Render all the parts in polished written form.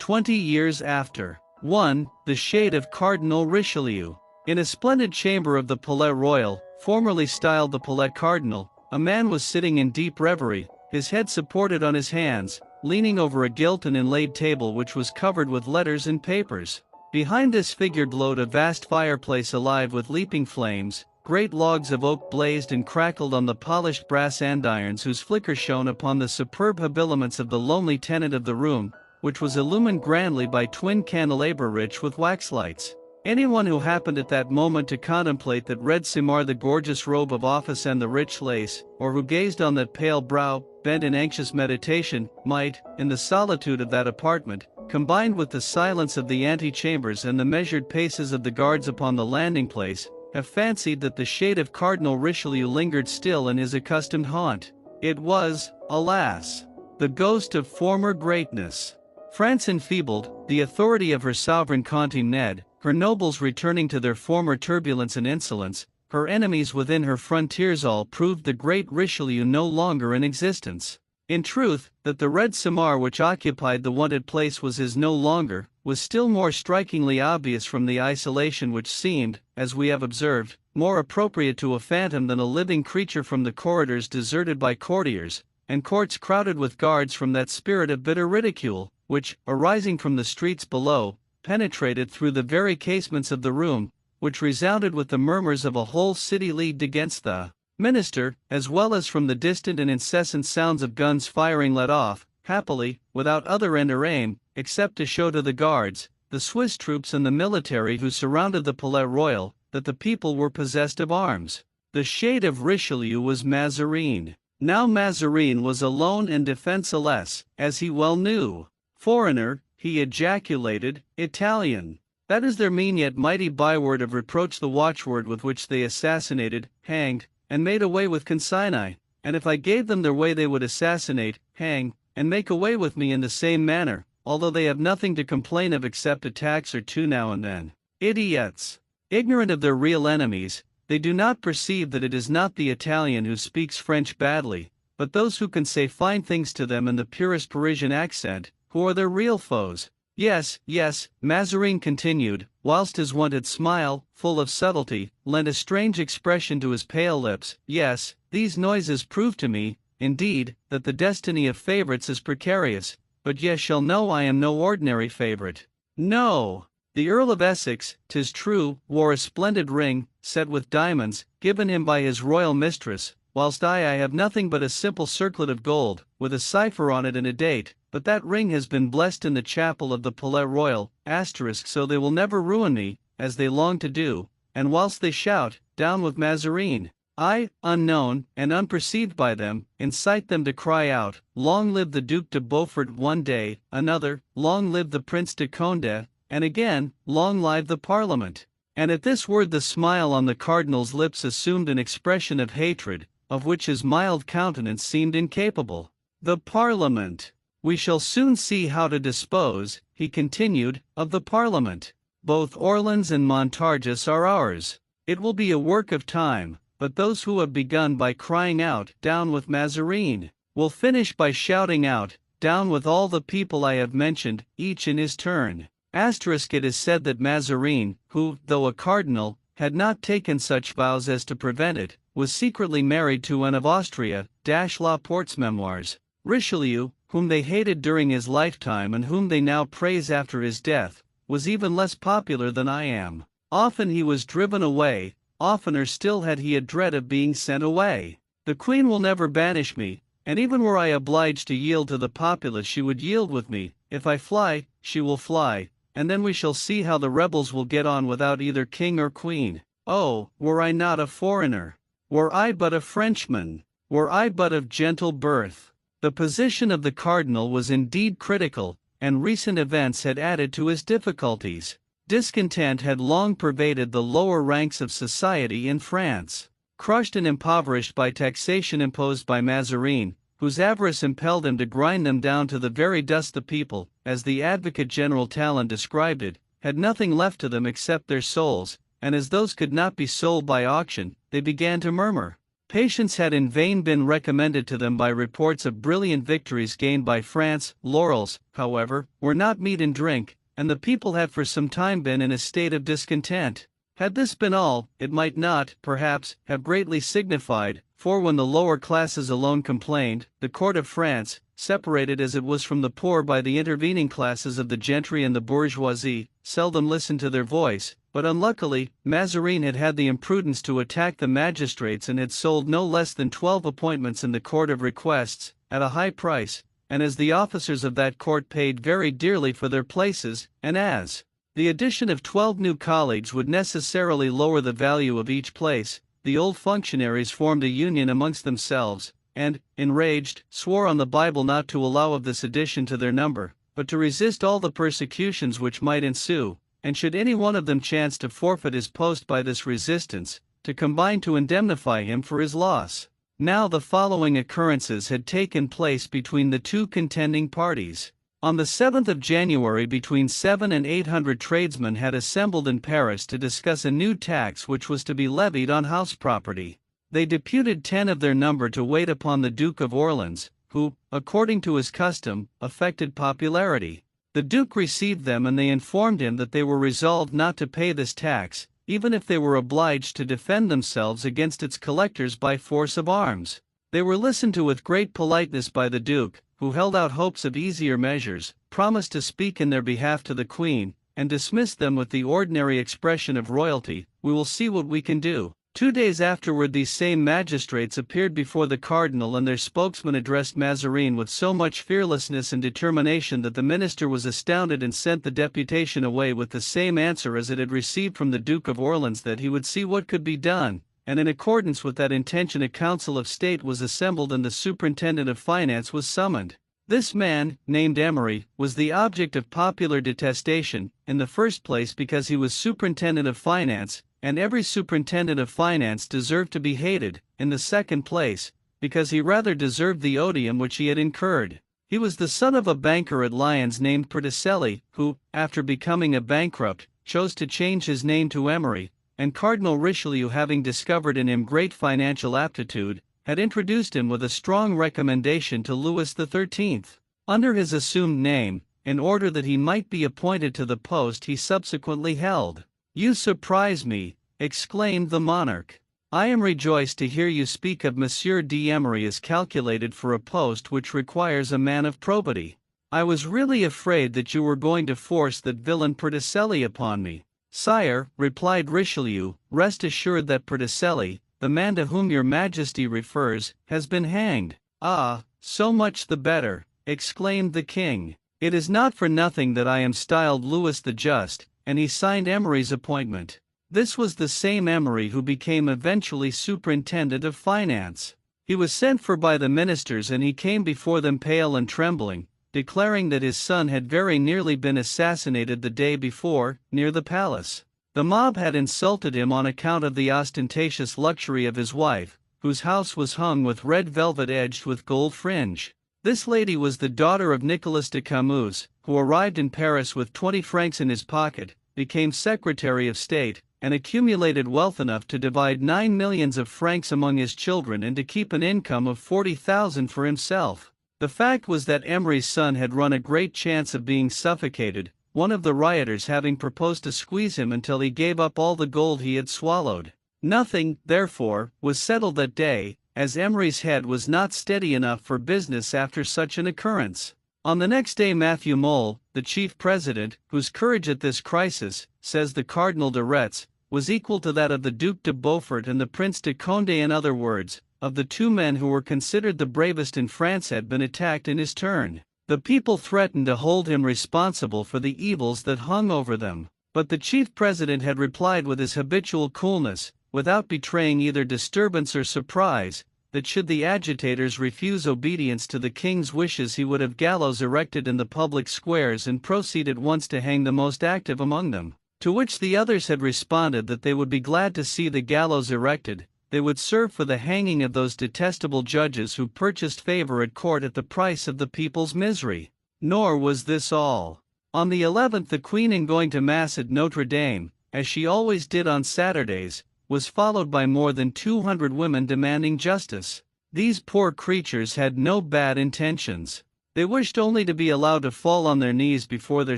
20 years after. 1. The shade of Cardinal Richelieu. In a splendid chamber of the Palais Royal, formerly styled the Palais Cardinal, a man was sitting in deep reverie, his head supported on his hands, leaning over a gilt and inlaid table which was covered with letters and papers. Behind this figure glowed a vast fireplace alive with leaping flames. Great logs of oak blazed and crackled on the polished brass andirons whose flicker shone upon the superb habiliments of the lonely tenant of the room, which was illumined grandly by twin candelabra rich with waxlights. Anyone who happened at that moment to contemplate that red simar, the gorgeous robe of office and the rich lace, or who gazed on that pale brow, bent in anxious meditation, might, in the solitude of that apartment, combined with the silence of the antechambers and the measured paces of the guards upon the landing place, have fancied that the shade of Cardinal Richelieu lingered still in his accustomed haunt. It was, alas, the ghost of former greatness. France enfeebled, the authority of her sovereign continued, her nobles returning to their former turbulence and insolence, her enemies within her frontiers, all proved the great Richelieu no longer in existence. In truth, that the red simar which occupied the wonted place was his no longer, was still more strikingly obvious from the isolation which seemed, as we have observed, more appropriate to a phantom than a living creature from the corridors deserted by courtiers, and courts crowded with guards, from that spirit of bitter ridicule, which, arising from the streets below, penetrated through the very casements of the room, which resounded with the murmurs of a whole city leagued against the minister, as well as from the distant and incessant sounds of guns firing let off, happily, without other end or aim, except to show to the guards, the Swiss troops and the military who surrounded the Palais Royal, that the people were possessed of arms. The shade of Richelieu was Mazarin. Now Mazarin was alone and defenseless, as he well knew. Foreigner, he ejaculated, Italian. That is their mean yet mighty byword of reproach, the watchword with which they assassinated, hanged, and made away with consignee, and if I gave them their way they would assassinate, hang, and make away with me in the same manner, although they have nothing to complain of except a tax or two now and then. Idiots! Ignorant of their real enemies, they do not perceive that it is not the Italian who speaks French badly, but those who can say fine things to them in the purest Parisian accent, who are their real foes. Yes, yes, Mazarin continued, whilst his wonted smile, full of subtlety, lent a strange expression to his pale lips. Yes, these noises prove to me, indeed, that the destiny of favorites is precarious, but ye shall know I am no ordinary favorite. No! The Earl of Essex, 'tis true, wore a splendid ring, set with diamonds, given him by his royal mistress, whilst I have nothing but a simple circlet of gold, with a cipher on it and a date, but that ring has been blessed in the chapel of the Palais Royal, so they will never ruin me, as they long to do, and whilst they shout, down with Mazarin, I, unknown, and unperceived by them, incite them to cry out, long live the Duc de Beaufort one day, another, long live the Prince de Condé, and again, long live the Parliament. And at this word the smile on the Cardinal's lips assumed an expression of hatred, of which his mild countenance seemed incapable. The Parliament! We shall soon see how to dispose, he continued, of the Parliament. Both Orleans and Montargis are ours. It will be a work of time, but those who have begun by crying out, down with Mazarin, will finish by shouting out, down with all the people I have mentioned, each in his turn. It is said that Mazarin, who, though a cardinal, had not taken such vows as to prevent it, was secretly married to Anne of Austria, Laporte's memoirs. Richelieu, whom they hated during his lifetime and whom they now praise after his death, was even less popular than I am. Often he was driven away, oftener still had he a dread of being sent away. The Queen will never banish me, and even were I obliged to yield to the populace she would yield with me. If I fly, she will fly, and then we shall see how the rebels will get on without either king or queen. Oh, were I not a foreigner! Were I but a Frenchman! Were I but of gentle birth! The position of the cardinal was indeed critical, and recent events had added to his difficulties. Discontent had long pervaded the lower ranks of society in France. Crushed and impoverished by taxation imposed by Mazarin, whose avarice impelled him to grind them down to the very dust, the people, as the Advocate General Talon described it, had nothing left to them except their souls, and as those could not be sold by auction, they began to murmur. Patience had in vain been recommended to them by reports of brilliant victories gained by France. Laurels, however, were not meat and drink, and the people had for some time been in a state of discontent. Had this been all, it might not, perhaps, have greatly signified, for when the lower classes alone complained, the court of France, separated as it was from the poor by the intervening classes of the gentry and the bourgeoisie, seldom listened to their voice. But unluckily, Mazarin had had the imprudence to attack the magistrates and had sold no less than 12 appointments in the Court of Requests, at a high price, and as the officers of that court paid very dearly for their places, and as the addition of 12 new colleagues would necessarily lower the value of each place, the old functionaries formed a union amongst themselves, and, enraged, swore on the Bible not to allow of this addition to their number, but to resist all the persecutions which might ensue, and should any one of them chance to forfeit his post by this resistance, to combine to indemnify him for his loss. Now the following occurrences had taken place between the two contending parties. On the 7th of January between 700 and 800 tradesmen had assembled in Paris to discuss a new tax which was to be levied on house property. They deputed 10 of their number to wait upon the Duke of Orleans, who, according to his custom, affected popularity. The Duke received them and they informed him that they were resolved not to pay this tax, even if they were obliged to defend themselves against its collectors by force of arms. They were listened to with great politeness by the Duke, who held out hopes of easier measures, promised to speak in their behalf to the Queen, and dismissed them with the ordinary expression of royalty, "We will see what we can do." 2 days afterward these same magistrates appeared before the cardinal and their spokesman addressed Mazarin with so much fearlessness and determination that the minister was astounded and sent the deputation away with the same answer as it had received from the Duke of Orleans, that he would see what could be done, and in accordance with that intention a council of state was assembled and the superintendent of finance was summoned. This man, named Emery, was the object of popular detestation, in the first place because he was superintendent of finance, and every superintendent of finance deserved to be hated; in the second place, because he rather deserved the odium which he had incurred. He was the son of a banker at Lyons named Praticelli, who, after becoming a bankrupt, chose to change his name to Emery, and Cardinal Richelieu, having discovered in him great financial aptitude, had introduced him with a strong recommendation to Louis XIII. Under his assumed name, in order that he might be appointed to the post he subsequently held. "You surprise me," exclaimed the monarch. "I am rejoiced to hear you speak of Monsieur d'Emery as calculated for a post which requires a man of probity. I was really afraid that you were going to force that villain Praticelli upon me." "Sire," replied Richelieu, "rest assured that Praticelli, the man to whom your Majesty refers, has been hanged." "Ah, so much the better," exclaimed the king. "It is not for nothing that I am styled Louis the Just," and he signed Emery's appointment. This was the same Emery who became eventually superintendent of finance. He was sent for by the ministers and he came before them pale and trembling, declaring that his son had very nearly been assassinated the day before, near the palace. The mob had insulted him on account of the ostentatious luxury of his wife, whose house was hung with red velvet edged with gold fringe. This lady was the daughter of Nicolas de Camus, who arrived in Paris with 20 francs in his pocket, became Secretary of State, and accumulated wealth enough to divide 9 millions of francs among his children and to keep an income of 40,000 for himself. The fact was that Emery's son had run a great chance of being suffocated, one of the rioters having proposed to squeeze him until he gave up all the gold he had swallowed. Nothing, therefore, was settled that day, as Emery's head was not steady enough for business after such an occurrence. On the next day Matthew Mole, the chief president, whose courage at this crisis, says the Cardinal de Retz, was equal to that of the Duc de Beaufort and the Prince de Condé, in other words, of the two men who were considered the bravest in France, had been attacked in his turn. The people threatened to hold him responsible for the evils that hung over them. But the chief president had replied with his habitual coolness, without betraying either disturbance or surprise, that should the agitators refuse obedience to the king's wishes he would have gallows erected in the public squares and proceed at once to hang the most active among them. To which the others had responded that they would be glad to see the gallows erected, they would serve for the hanging of those detestable judges who purchased favor at court at the price of the people's misery. Nor was this all. On the 11th the Queen, in going to Mass at Notre Dame, as she always did on Saturdays, was followed by more than 200 women demanding justice. These poor creatures had no bad intentions. They wished only to be allowed to fall on their knees before their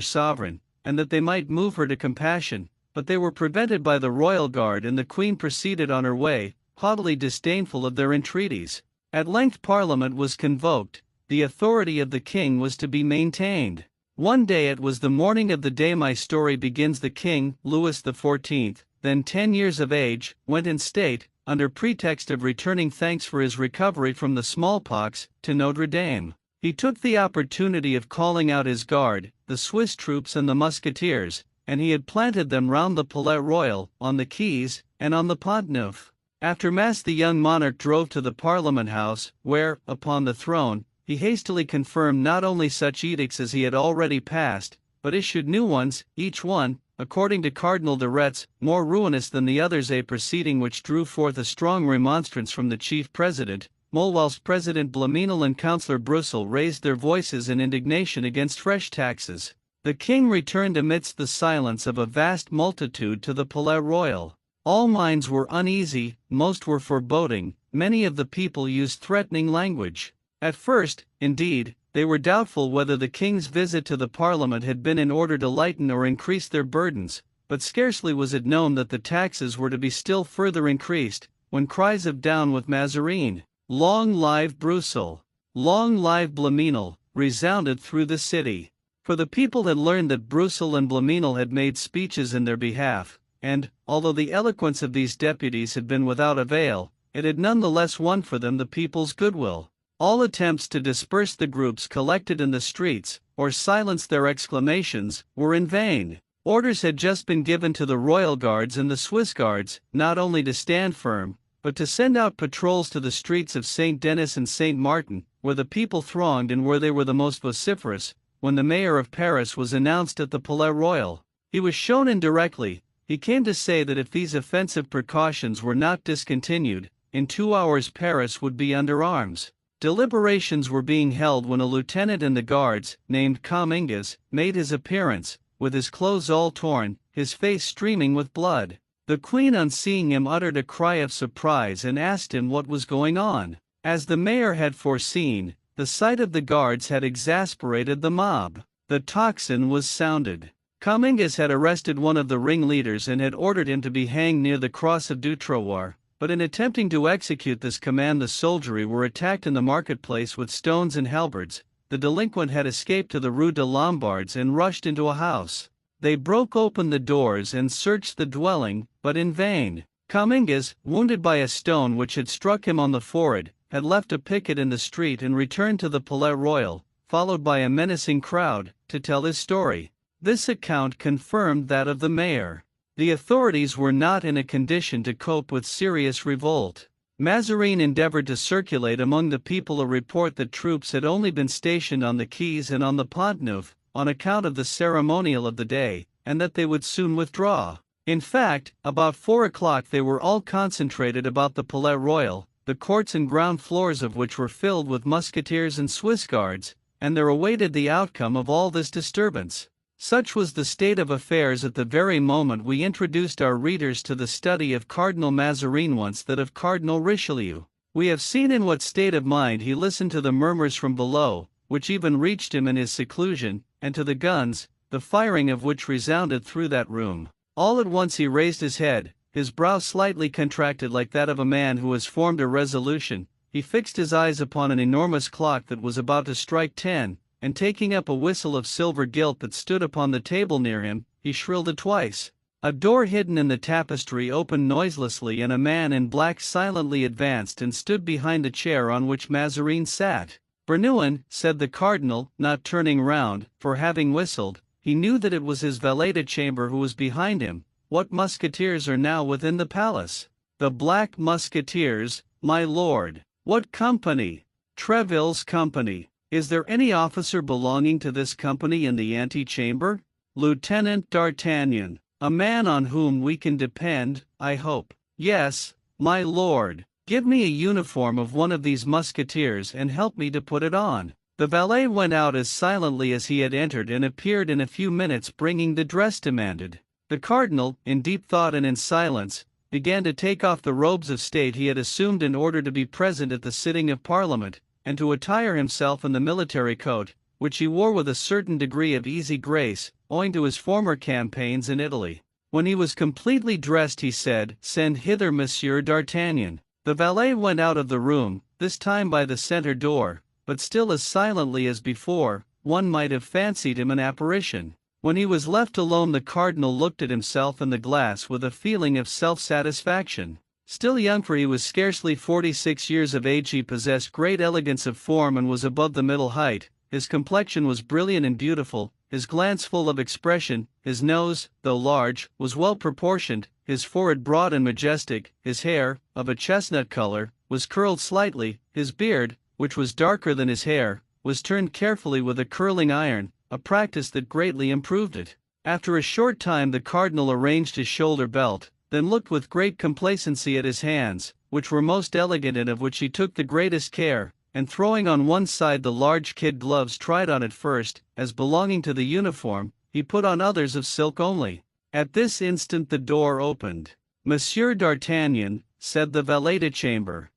sovereign, and that they might move her to compassion, but they were prevented by the royal guard, and the queen proceeded on her way, haughtily disdainful of their entreaties. At length Parliament was convoked. The authority of the king was to be maintained. One day, it was the morning of the day my story begins, the king, Louis XIV, then 10 years of age, went in state, under pretext of returning thanks for his recovery from the smallpox, to Notre Dame. He took the opportunity of calling out his guard, the Swiss troops and the musketeers, and he had planted them round the Palais Royal, on the quays, and on the Pont Neuf. After mass the young monarch drove to the Parliament House, where, upon the throne, he hastily confirmed not only such edicts as he had already passed, but issued new ones, each one, according to Cardinal de Retz, more ruinous than the others, a proceeding which drew forth a strong remonstrance from the chief president, whilst President Blaminel and Councillor Broussel raised their voices in indignation against fresh taxes. The king returned amidst the silence of a vast multitude to the Palais Royal. All minds were uneasy, most were foreboding, many of the people used threatening language. At first, indeed, they were doubtful whether the king's visit to the Parliament had been in order to lighten or increase their burdens, but scarcely was it known that the taxes were to be still further increased, when cries of "Down with Mazarin! Long live Broussel! Long live Blaminel!" resounded through the city. For the people had learned that Broussel and Blaminel had made speeches in their behalf, and, although the eloquence of these deputies had been without avail, it had none the less won for them the people's goodwill. All attempts to disperse the groups collected in the streets, or silence their exclamations, were in vain. Orders had just been given to the Royal Guards and the Swiss Guards, not only to stand firm, but to send out patrols to the streets of Saint Denis and Saint Martin, where the people thronged and where they were the most vociferous. When the mayor of Paris was announced at the Palais Royal, he was shown in directly. He came to say that if these offensive precautions were not discontinued, in 2 hours Paris would be under arms. Deliberations were being held when a lieutenant in the guards, named Comminges, made his appearance, with his clothes all torn, his face streaming with blood. The queen, on seeing him, uttered a cry of surprise and asked him what was going on. As the mayor had foreseen, the sight of the guards had exasperated the mob. The tocsin was sounded. Comminges had arrested one of the ringleaders and had ordered him to be hanged near the Cross of Du Trottoir, but in attempting to execute this command the soldiery were attacked in the marketplace with stones and halberds. The delinquent had escaped to the Rue de Lombards and rushed into a house. They broke open the doors and searched the dwelling, but in vain. Comminges, wounded by a stone which had struck him on the forehead, had left a picket in the street and returned to the Palais Royal, followed by a menacing crowd, to tell his story. This account confirmed that of the mayor. The authorities were not in a condition to cope with serious revolt. Mazarin endeavored to circulate among the people a report that troops had only been stationed on the quays and on the Pont Neuf, on account of the ceremonial of the day, and that they would soon withdraw. In fact, about 4 o'clock they were all concentrated about the Palais Royal, the courts and ground floors of which were filled with musketeers and Swiss guards, and there awaited the outcome of all this disturbance. Such was the state of affairs at the very moment we introduced our readers to the study of Cardinal Mazarin, once that of Cardinal Richelieu. We have seen in what state of mind he listened to the murmurs from below, which even reached him in his seclusion, and to the guns, the firing of which resounded through that room. All at once he raised his head, his brow slightly contracted like that of a man who has formed a resolution. He fixed his eyes upon an enormous clock that was about to strike 10, and taking up a whistle of silver gilt that stood upon the table near him, he shrilled it twice. A door hidden in the tapestry opened noiselessly, and a man in black silently advanced and stood behind the chair on which Mazarin sat. "Bernouin," said the cardinal, not turning round, for having whistled, he knew that it was his valet de chambre who was behind him. "What musketeers are now within the palace?" "The Black Musketeers, my lord." "What company?" "Treville's company." "Is there any officer belonging to this company in the antechamber?" "Lieutenant d'Artagnan, a man on whom we can depend, I hope." "Yes, my lord." "Give me a uniform of one of these musketeers and help me to put it on." The valet went out as silently as he had entered and appeared in a few minutes bringing the dress demanded. The cardinal, in deep thought and in silence, began to take off the robes of state he had assumed in order to be present at the sitting of Parliament, and to attire himself in the military coat, which he wore with a certain degree of easy grace, owing to his former campaigns in Italy. When he was completely dressed he said, "Send hither Monsieur d'Artagnan." The valet went out of the room, this time by the centre door, but still as silently as before. One might have fancied him an apparition. When he was left alone the cardinal looked at himself in the glass with a feeling of self-satisfaction. Still young, for he was scarcely 46 years of age, he possessed great elegance of form and was above the middle height. His complexion was brilliant and beautiful, his glance full of expression, his nose, though large, was well proportioned, his forehead broad and majestic, his hair, of a chestnut color, was curled slightly, his beard, which was darker than his hair, was turned carefully with a curling iron, a practice that greatly improved it. After a short time the cardinal arranged his shoulder belt, then looked with great complacency at his hands, which were most elegant and of which he took the greatest care, and throwing on one side the large kid gloves tried on at first, as belonging to the uniform, he put on others of silk only. At this instant the door opened. "Monsieur d'Artagnan," said the valet de chambre.